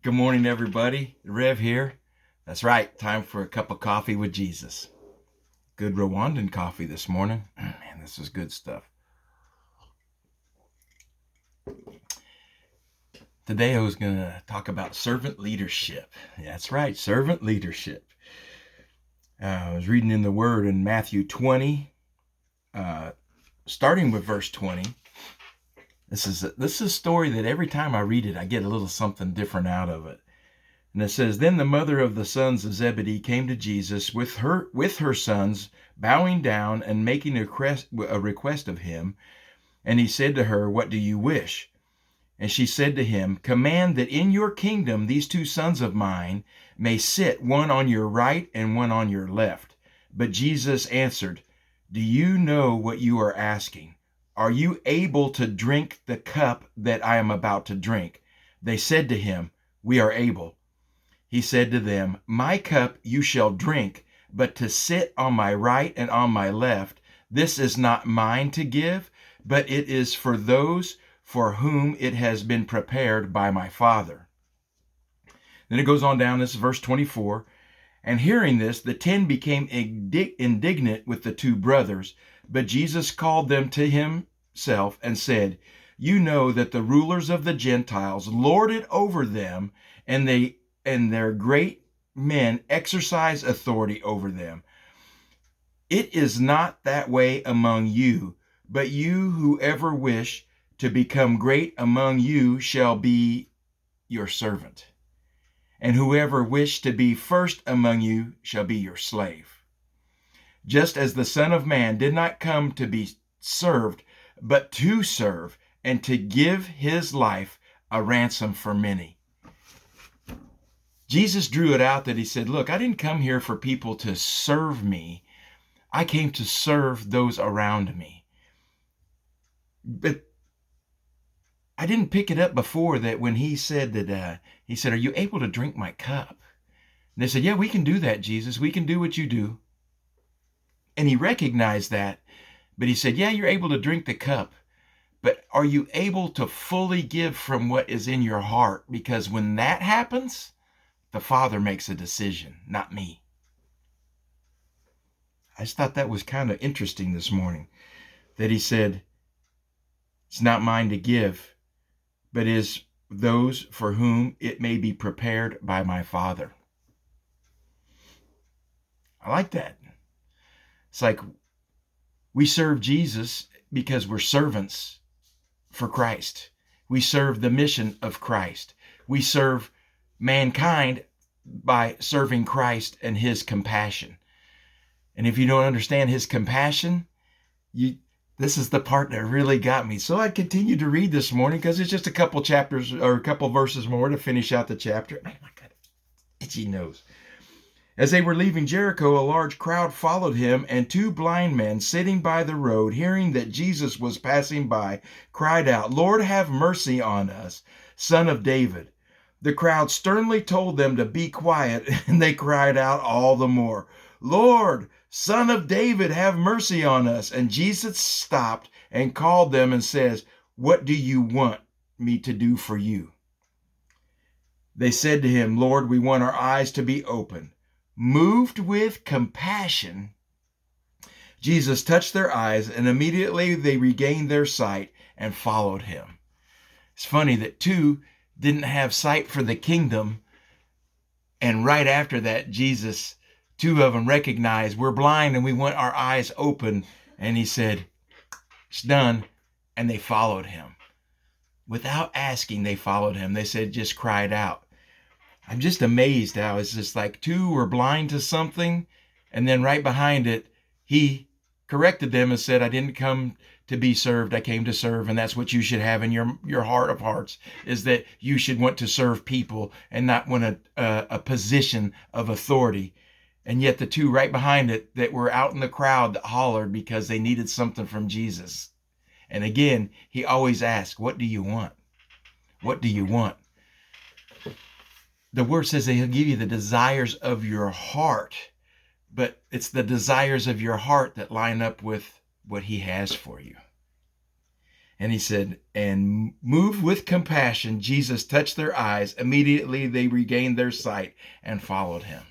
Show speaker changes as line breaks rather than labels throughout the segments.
Good morning, everybody. Rev here. That's right. Time for a cup of coffee with Jesus. Good Rwandan coffee this morning. Man, this is good stuff. Today I was going to talk about servant leadership. That's right, servant leadership. I was reading in the Word in Matthew 20, starting with verse 20. This is a story that every time I read it, I get a little something different out of it. And it says, Then the mother of the sons of Zebedee came to Jesus with her sons, bowing down and making a request of him. And he said to her, What do you wish? And she said to him, Command that in your kingdom these two sons of mine may sit, one on your right and one on your left. But Jesus answered, Do you know what you are asking? Are you able to drink the cup that I am about to drink? They said to him, We are able. He said to them, My cup you shall drink, but to sit on my right and on my left, this is not mine to give, but it is for those for whom it has been prepared by my Father. Then it goes on down, this is verse 24. And hearing this, the 10 became indignant with the two brothers, but Jesus called them to himself and said, You know that the rulers of the Gentiles lord it over them, and their great men exercise authority over them. It is not that way among you, but you, whoever wish to become great among you, shall be your servant. And whoever wish to be first among you shall be your slave. Just as the Son of Man did not come to be served, but to serve, and to give his life a ransom for many. Jesus drew it out that he said, Look, I didn't come here for people to serve me. I came to serve those around me. But I didn't pick it up before that when he said, Are you able to drink my cup? And they said, Yeah, we can do that, Jesus. We can do what you do. And he recognized that, but he said, Yeah, you're able to drink the cup. But are you able to fully give from what is in your heart? Because when that happens, the Father makes a decision, not me. I just thought that was kind of interesting this morning, that he said, It's not mine to give, but is those for whom it may be prepared by my Father. I like that. It's like we serve Jesus because we're servants for Christ. We serve the mission of Christ. We serve mankind by serving Christ and his compassion. And if you don't understand his compassion, this is the part that really got me. So I continued to read this morning because it's just a couple chapters or a couple verses more to finish out the chapter. Man, I got itchy nose. As they were leaving Jericho, a large crowd followed him, and two blind men sitting by the road, hearing that Jesus was passing by, cried out, Lord, have mercy on us, Son of David. The crowd sternly told them to be quiet, and they cried out all the more, Lord, Son of David, have mercy on us. And Jesus stopped and called them and says, What do you want me to do for you? They said to him, Lord, we want our eyes to be open. Moved with compassion, Jesus touched their eyes, and immediately they regained their sight and followed him. It's funny that two didn't have sight for the kingdom, and right after that, two of them recognized, we're blind and we want our eyes open, and he said, it's done, and they followed him. Without asking, they followed him. They said, just cried out. I'm just amazed how it's just like two were blind to something, and then right behind it, he corrected them and said, I didn't come to be served, I came to serve. And that's what you should have in your heart of hearts, is that you should want to serve people and not want a position of authority. And yet the two right behind it that were out in the crowd that hollered because they needed something from Jesus. And again, he always asks, what do you want? What do you want? The word says that he'll give you the desires of your heart, but it's the desires of your heart that line up with what he has for you. And he said, and moved with compassion, Jesus touched their eyes. Immediately they regained their sight and followed him.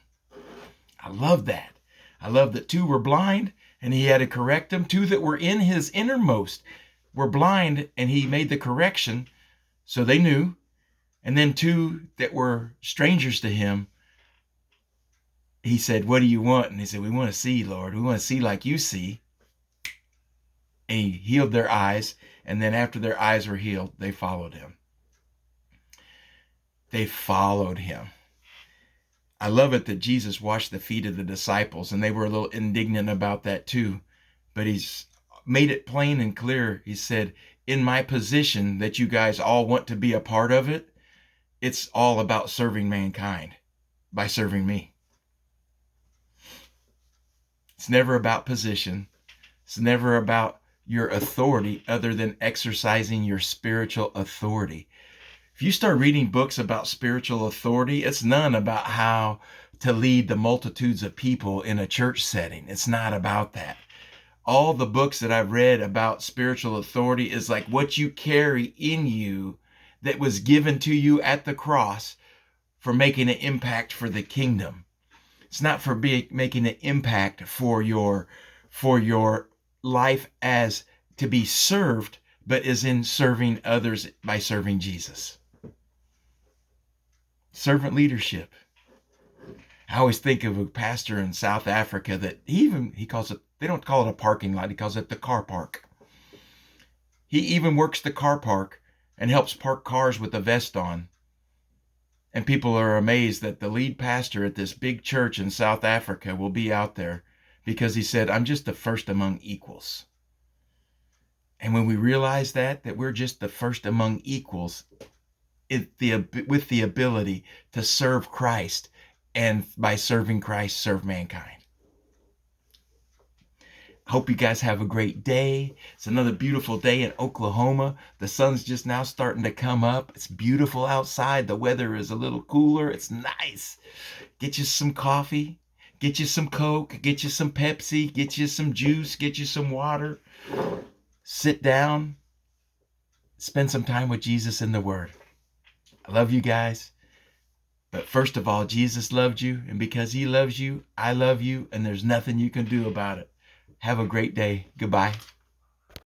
I love that. I love that 2 were blind and he had to correct them. 2 that were in his innermost were blind and he made the correction so they knew. And then 2 that were strangers to him, he said, what do you want? And they said, we want to see, Lord. We want to see like you see. And he healed their eyes. And then after their eyes were healed, they followed him. They followed him. I love it that Jesus washed the feet of the disciples, and they were a little indignant about that too. But he's made it plain and clear. He said, in my position that you guys all want to be a part of it, it's all about serving mankind by serving me. It's never about position. It's never about your authority other than exercising your spiritual authority. If you start reading books about spiritual authority, it's none about how to lead the multitudes of people in a church setting. It's not about that. All the books that I've read about spiritual authority is like what you carry in you that was given to you at the cross for making an impact for the kingdom. It's not for making an impact for your life as to be served, but is in serving others by serving Jesus. Servant leadership. I always think of a pastor in South Africa that he calls it, they don't call it a parking lot, he calls it the car park. He even works the car park and helps park cars with a vest on. And people are amazed that the lead pastor at this big church in South Africa will be out there because he said, I'm just the first among equals. And when we realize that we're just the first among equals, with the ability to serve Christ, and by serving Christ, serve mankind. I hope you guys have a great day. It's another beautiful day in Oklahoma. The sun's just now starting to come up. It's beautiful outside. The weather is a little cooler. It's nice. Get you some coffee. Get you some Coke. Get you some Pepsi. Get you some juice. Get you some water. Sit down. Spend some time with Jesus in the Word. I love you guys. But first of all, Jesus loved you. And because he loves you, I love you. And there's nothing you can do about it. Have a great day. Goodbye.